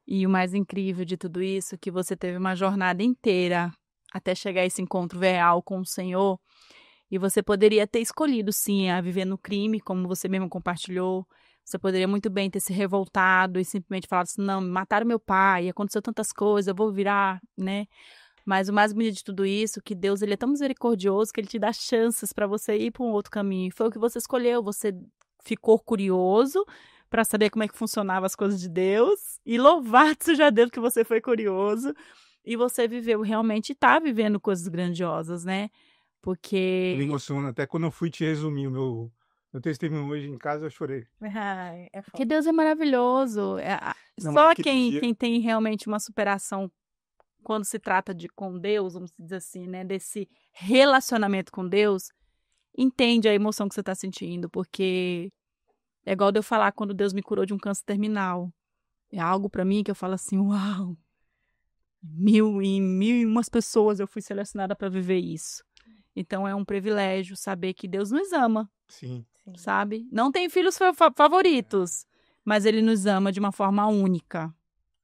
E o mais incrível de tudo isso é que você teve uma jornada inteira até chegar a esse encontro real com o Senhor, e você poderia ter escolhido sim a viver no crime, como você mesmo compartilhou. Você poderia muito bem ter se revoltado e simplesmente falado assim: "Não, mataram meu pai, aconteceu tantas coisas, eu vou virar", né. Mas o mais bonito de tudo isso, que Deus ele é tão misericordioso que ele te dá chances para você ir para um outro caminho. Foi o que você escolheu, você ficou curioso para saber como é que funcionava as coisas de Deus, e louvado seja Deus que você foi curioso, e você viveu realmente está vivendo coisas grandiosas, né, Eu me porque emociono até quando eu fui te resumir o meu testemunho hoje em casa, eu chorei. ai, porque Deus é maravilhoso, Não, mas só aquele quem dia quem tem realmente uma superação quando se trata de com Deus, vamos dizer assim, né, desse relacionamento com Deus, entende a emoção que você está sentindo, porque é igual de eu falar quando Deus me curou de um câncer terminal. É algo para mim que eu falo assim: "Uau, mil e umas pessoas eu fui selecionada para viver isso". Então é um privilégio saber que Deus nos ama, sim. sabe. Não tem filhos favoritos, mas Ele nos ama de uma forma única,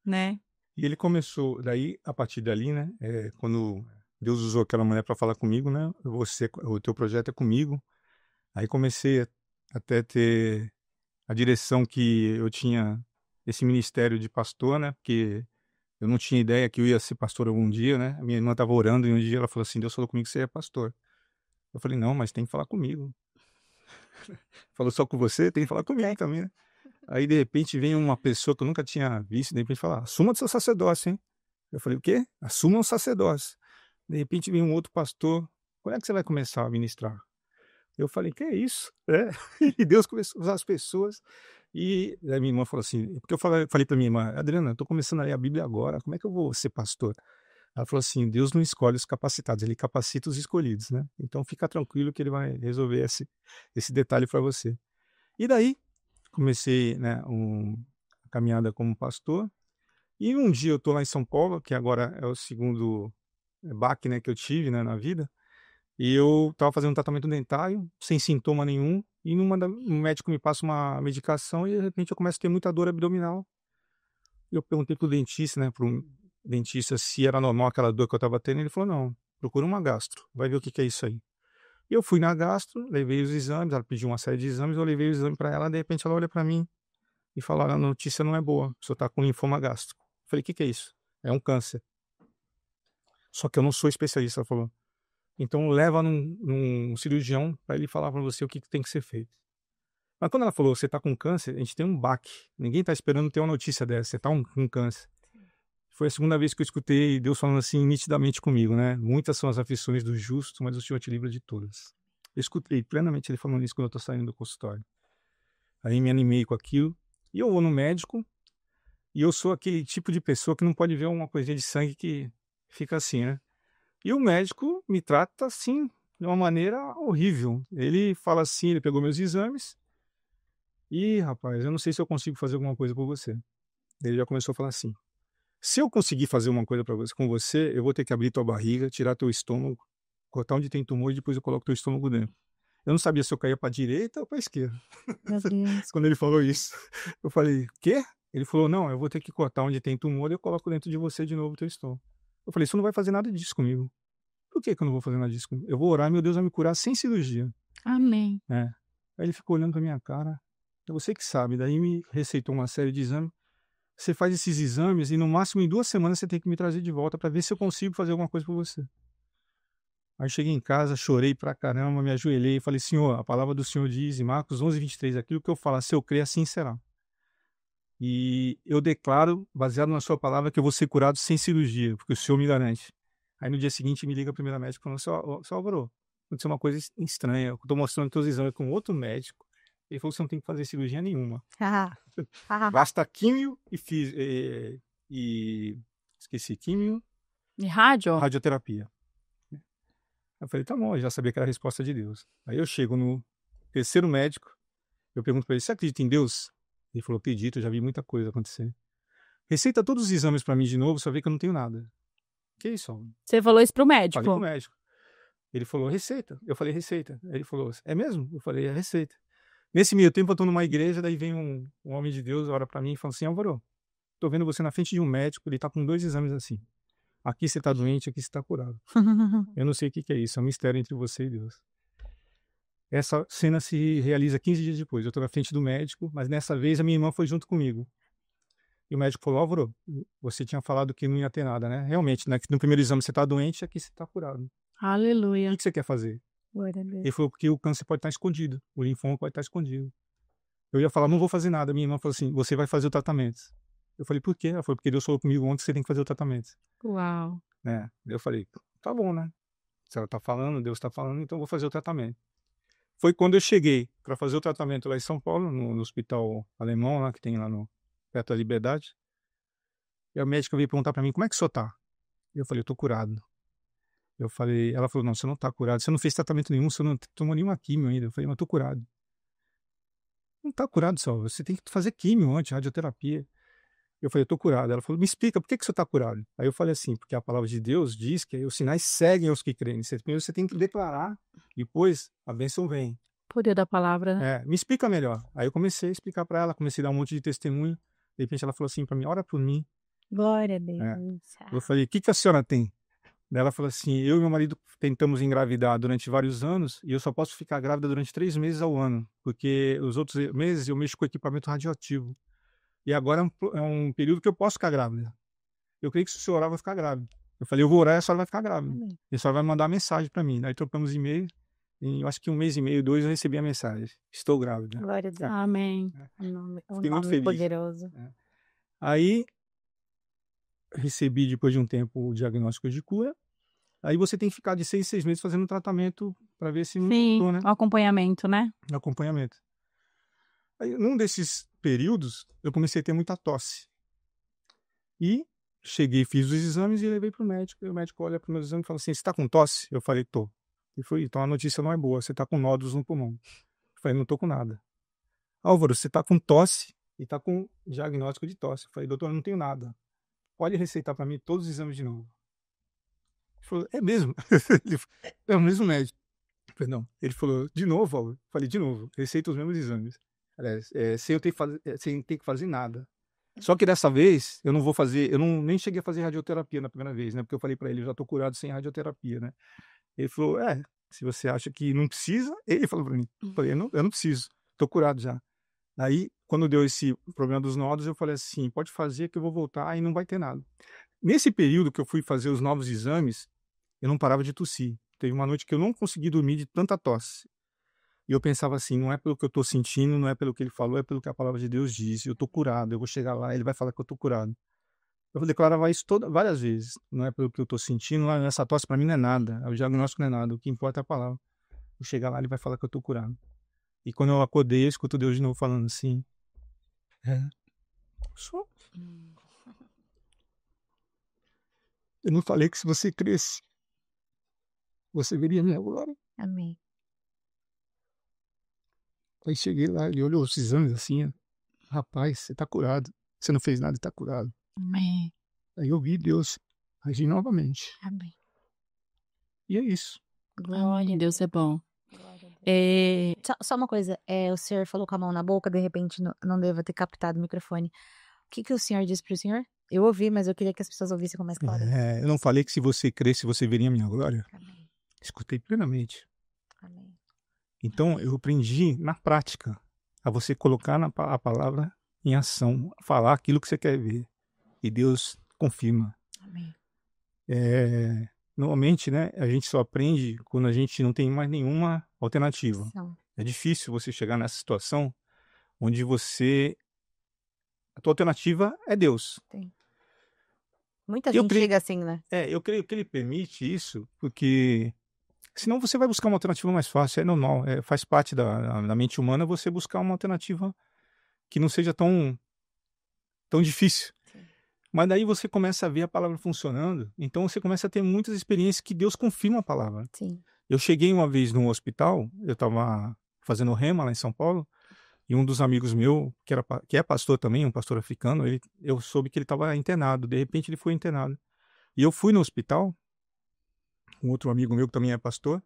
né. E ele começou daí, a partir dali, né, quando Deus usou aquela mulher para falar comigo, né, você o teu projeto é comigo. Aí comecei a até ter a direção que eu tinha esse ministério de pastor, né, porque eu não tinha ideia que eu ia ser pastor algum dia, né. A minha irmã estava orando e um dia ela falou assim: "Deus falou comigo que você é pastor". Eu falei: "Não, mas tem que falar comigo". Falou: "Só com você? Tem que falar comigo também, né". Aí de repente vem uma pessoa que eu nunca tinha visto, de repente fala: "Assuma o seu sacerdócio, hein". Eu falei: "O quê?". "Assuma o sacerdócio". De repente vem um outro pastor: "Quando é que você vai começar a ministrar?". Eu falei: "Que é isso?", né. E Deus começou a usar as pessoas, e aí minha irmã falou assim porque eu falei pra minha irmã: "Adriana, eu tô começando a ler a Bíblia agora, como é que eu vou ser pastor?". Ela falou assim: "Deus não escolhe os capacitados, ele capacita os escolhidos, né. Então fica tranquilo que ele vai resolver esse detalhe para você". E daí, comecei, né, a caminhada como pastor, e um dia eu tô lá em São Paulo, que agora é o segundo baque, né, que eu tive, né, na vida, e eu estava fazendo um tratamento dentário, sem sintoma nenhum, e um médico me passa uma medicação e de repente eu começo a ter muita dor abdominal. E eu perguntei para o dentista, né, para um dentista se era normal aquela dor que eu estava tendo, ele falou: "Não, procura uma gastro, vai ver o que que é isso aí". E eu fui na gastro, levei os exames, ela pediu uma série de exames, eu levei o exame para ela, de repente ela olha para mim e fala: "A notícia não é boa, o senhor está com linfoma gástrico". Falei: "O que que é isso?". "É um câncer". "Só que eu não sou especialista", ela falou. "Então leva num cirurgião para ele falar para você o que que tem que ser feito". Mas quando ela falou: "Você está com câncer", a gente tem um baque, ninguém está esperando ter uma notícia dessa, você está com câncer. Foi a segunda vez que eu escutei Deus falando assim nitidamente comigo, né: "Muitas são as aflições do justo, mas o Senhor te livra de todas". Eu escutei plenamente ele falando isso quando eu estou saindo do consultório. Aí me animei com aquilo, e eu vou no médico, e eu sou aquele tipo de pessoa que não pode ver uma coisinha de sangue que fica assim, né. E o médico me trata, assim, de uma maneira horrível. Ele fala assim, ele pegou meus exames: "Ih, rapaz, eu não sei se eu consigo fazer alguma coisa por você". Ele já começou a falar assim: "Se eu conseguir fazer uma coisa pra você com você, eu vou ter que abrir tua barriga, tirar teu estômago, cortar onde tem tumor e depois eu coloco teu estômago dentro". Eu não sabia se eu caía pra direita ou pra esquerda. Meu Deus. Quando ele falou isso, eu falei: "Quê?". Ele falou: "Não, eu vou ter que cortar onde tem tumor e eu coloco dentro de você de novo o teu estômago". Eu falei: "Você não vai fazer nada disso comigo". "Por que que eu não vou fazer nada disso comigo?". "Eu vou orar e meu Deus vai me curar sem cirurgia". Amém. É. Aí ele ficou olhando pra minha cara: "É você que sabe". Daí me receitou uma série de exames. "Você faz esses exames e no máximo em 2 semanas você tem que me trazer de volta pra ver se eu consigo fazer alguma coisa por você". Aí cheguei em casa, chorei pra caramba, me ajoelhei e falei: "Senhor, a palavra do Senhor diz em Marcos 11:23, aquilo que eu falar, se eu crer, assim será. E eu declaro, baseado na sua palavra, que eu vou ser curado sem cirurgia, porque o Senhor me garante". Aí no dia seguinte me liga a primeira médica falando: "Seu Álvaro, aconteceu uma coisa estranha, eu tô mostrando teus exames com outro médico, ele falou que você não tem que fazer cirurgia nenhuma. Ah, ah. Basta químio e esqueci, químio, E rádio? radioterapia". Eu falei: "Tá bom", eu já sabia que era a resposta de Deus. Aí eu chego no terceiro médico, eu pergunto pra ele: "Você acredita em Deus?". Ele falou: "Acredito, eu já vi muita coisa acontecer". "Receita todos os exames pra mim de novo, só vê que eu não tenho nada". "Que isso, homem?". Você falou isso para o Falei para o médico? médico. Ele falou: "Receita". Eu falei: "Receita". Aí ele falou: "É mesmo?". Eu falei: "É receita". Nesse meio tempo eu tô numa igreja, daí vem um homem de Deus, ora pra mim e fala assim: "Álvaro, tô vendo você na frente de um médico, ele tá com 2 exames assim. Aqui você tá doente, aqui você tá curado. Eu não sei o que que é isso, é um mistério entre você e Deus. Essa cena se realiza 15 dias depois. Eu tô na frente do médico, mas nessa vez a minha irmã foi junto comigo. E o médico falou: Álvaro, você tinha falado que não ia ter nada, né? Realmente, né? Que no primeiro exame você tá doente, aqui você tá curado. O Aleluia. que você quer fazer? Glória a Deus. Ele falou: porque o câncer pode estar escondido, o linfoma pode estar escondido. Eu ia falar: não vou fazer nada. Minha irmã falou assim: você vai fazer o tratamento. Eu falei: por quê? Ela falou: porque Deus falou comigo ontem que você tem que fazer o tratamento. Uau. Né? Eu falei: tá bom, né? Se ela tá falando, Deus tá falando, então eu vou fazer o tratamento. Foi quando eu cheguei para fazer o tratamento lá em São Paulo, no hospital alemão, lá que tem lá perto da Liberdade. E a médica veio perguntar para mim: como é que o senhor tá? Eu falei: eu tô curado. Eu falei, ela falou: não, você não tá curado, você não fez tratamento nenhum, você não tomou nenhuma químio ainda. Eu falei: mas eu tô curado. Não tá curado, só, você tem que fazer químio antes, radioterapia. Eu falei: eu tô curado. Ela falou: me explica, por que que você tá curado? Aí eu falei assim: porque a palavra de Deus diz que os sinais seguem aos que creem. Primeiro você tem que declarar, depois a bênção vem. Poder da palavra, né? Me explica melhor. Aí eu comecei a explicar para ela, comecei a dar um monte de testemunho. De repente ela falou assim para mim: ora por mim. Glória a Deus. Eu falei: o que que a senhora tem? Daí ela falou assim: eu e meu marido tentamos engravidar durante vários anos e eu só posso ficar grávida durante 3 meses ao ano, porque os outros meses eu mexo com equipamento radioativo. E agora é um período que eu posso ficar grávida. Eu creio que se o senhor orar, eu vou ficar grávida. Eu falei: eu vou orar e a senhora vai ficar grávida. Amém. E a senhora vai mandar mensagem para mim. Daí trocamos e-mail. E eu acho que 1 mês e meio, 2, eu recebi a mensagem: estou grávida. Glória a Deus. Amém. Fiquei muito feliz. Poderoso. Aí recebi, depois de um tempo, o diagnóstico de cura. Aí você tem que ficar de 6 em 6 meses fazendo tratamento para ver se não Sim, voltou, né? o acompanhamento, né? Acompanhamento. Aí, num desses períodos, eu comecei a ter muita tosse. E cheguei, fiz os exames e levei pro médico. E o médico olha pro meu exame e fala assim: você tá com tosse? Eu falei: tô. Ele falou: então a notícia não é boa, você tá com nódulos no pulmão. Eu falei: não tô com nada. Álvaro, você tá com tosse e tá com diagnóstico de tosse. Eu falei: doutor, eu não tenho nada. Pode receitar para mim todos os exames de novo. Ele falou: é mesmo? É o mesmo médico. Perdão. Ele falou: de novo, Álvaro? Eu falei: de novo, receita os mesmos exames. Aliás, sem ter que fazer nada. Só que dessa vez, eu não vou fazer, eu não, nem cheguei a fazer radioterapia na primeira vez, né? Porque eu falei para ele: eu já tô curado sem radioterapia, né? Ele falou: se você acha que não precisa, ele falou para mim. Eu falei: eu não preciso, tô curado já. Aí, quando deu esse problema dos nódulos, eu falei assim: pode fazer que eu vou voltar e não vai ter nada. Nesse período que eu fui fazer os novos exames, eu não parava de tossir. Teve uma noite que eu não consegui dormir de tanta tosse. E eu pensava assim: não é pelo que eu tô sentindo, não é pelo que ele falou, é pelo que a palavra de Deus diz. Eu tô curado, eu vou chegar lá, ele vai falar que eu tô curado. Eu declarava isso várias vezes. Não é pelo que eu tô sentindo, essa tosse para mim não é nada, o diagnóstico não é nada, o que importa é a palavra. Eu chegar lá, ele vai falar que eu tô curado. E quando eu acordei, eu escuto Deus de novo falando assim: só. Eu não falei que se você cresce, você veria minha glória. Amém. Aí cheguei lá, ele olhou os exames assim: rapaz, você tá curado. Você não fez nada e tá curado. Amém. Aí eu vi Deus agir novamente. Amém. E é isso. Glória. Amém. Deus é bom. Glória a Deus. É, Só uma coisa, o senhor falou com a mão na boca, de repente não deva ter captado o microfone. O que o senhor disse pro senhor? Eu ouvi, mas eu queria que as pessoas ouvissem com mais clareza. Eu não falei que se você cresce, você veria minha glória? Amém. Escutei plenamente. Amém. Então eu aprendi na prática a você colocar a palavra em ação, falar aquilo que você quer ver. E Deus confirma. Amém. Normalmente, né, a gente só aprende quando a gente não tem mais nenhuma alternativa. São. É difícil você chegar nessa situação onde a tua alternativa é Deus. Muita Eu gente creio- chega assim, né? Eu creio que ele permite isso porque senão você vai buscar uma alternativa mais fácil, é normal, faz parte da mente humana você buscar uma alternativa que não seja tão difícil. Sim. Mas daí você começa a ver a palavra funcionando, então você começa a ter muitas experiências que Deus confirma a palavra. Sim. Eu cheguei uma vez num hospital, eu estava fazendo rema lá em São Paulo, e um dos amigos meu, que é pastor também, um pastor africano, eu soube que ele estava internado, de repente ele foi internado. E eu fui no hospital, um outro amigo meu que também é pastor,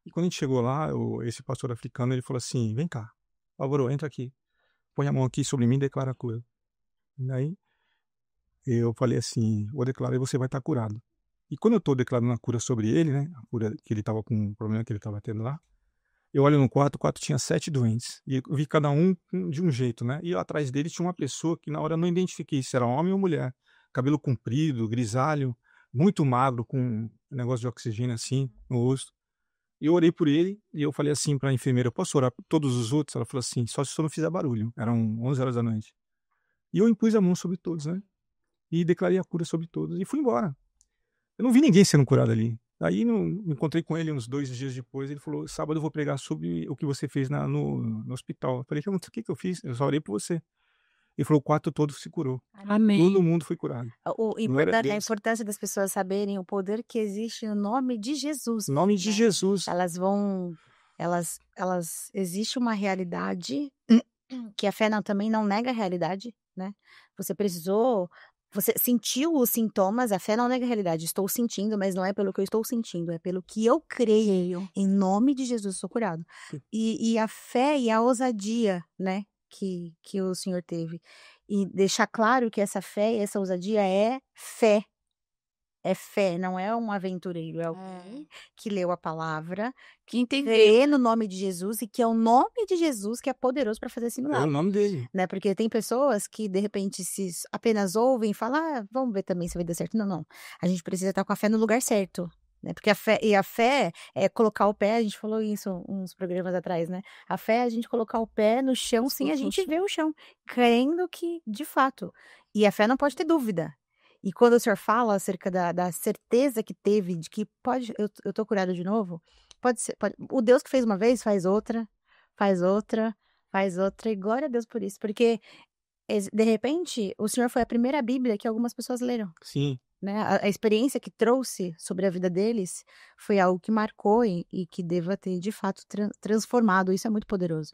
e quando a gente chegou lá, esse pastor africano, ele falou assim: vem cá, Álvaro, entra aqui, põe a mão aqui sobre mim e declara a cura. E aí eu falei assim, vou declarar e você vai estar curado. E quando eu estou declarando a cura sobre ele, né, a cura que ele estava com, um problema que ele estava tendo lá, eu olho no quarto, o quarto tinha 7 doentes. E eu vi cada um de um jeito, né? E atrás dele tinha uma pessoa que na hora eu não identifiquei se era homem ou mulher. Cabelo comprido, grisalho, muito magro, com um negócio de oxigênio assim no rosto. E eu orei por ele e eu falei assim para a enfermeira, posso orar por todos os outros? Ela falou assim, só se você não fizer barulho. Eram 11 horas da noite. E eu impus a mão sobre todos, né? E declarei a cura sobre todos. E fui embora. Eu não vi ninguém sendo curado ali. Aí me encontrei com ele uns 2 dias depois, ele falou, sábado eu vou pregar sobre o que você fez no hospital. Eu falei, o que eu fiz? Eu só orei por você. Ele falou, o quarto todo se curou. Amém. Todo mundo foi curado. Não era A deles. importância das pessoas saberem o poder que existe no nome de Jesus. Em nome de né? Jesus. Existe uma realidade que a fé também não nega a realidade, né? Você sentiu os sintomas, a fé não nega a realidade. Estou sentindo, mas não é pelo que eu estou sentindo, é pelo que eu creio. Em nome de Jesus, sou curado. E a fé e a ousadia, né, que o Senhor teve. E deixar claro que essa fé e essa ousadia é fé. É fé, não é um aventureiro, é alguém que leu a palavra, Que entendeu. crê no nome de Jesus e que é o nome de Jesus que é poderoso para fazer esse É o milagre. nome dele. Né? Porque tem pessoas que, de repente, se apenas ouvem e falam, vamos ver também se vai dar certo. Não, não. A gente precisa estar com a fé no lugar certo. Né? Porque a fé é colocar o pé, a gente falou isso uns programas atrás, né? A fé é a gente colocar o pé no chão sem a gente ver o chão, crendo que, de fato. E a fé não pode ter dúvida. E quando o senhor fala acerca da certeza que teve de que eu tô curado de novo, pode ser, o Deus que fez uma vez faz outra, faz outra, e glória a Deus por isso, porque de repente o senhor foi a primeira Bíblia que algumas pessoas leram, Sim. né? A experiência que trouxe sobre a vida deles foi algo que marcou e que deva ter de fato transformado, isso é muito poderoso.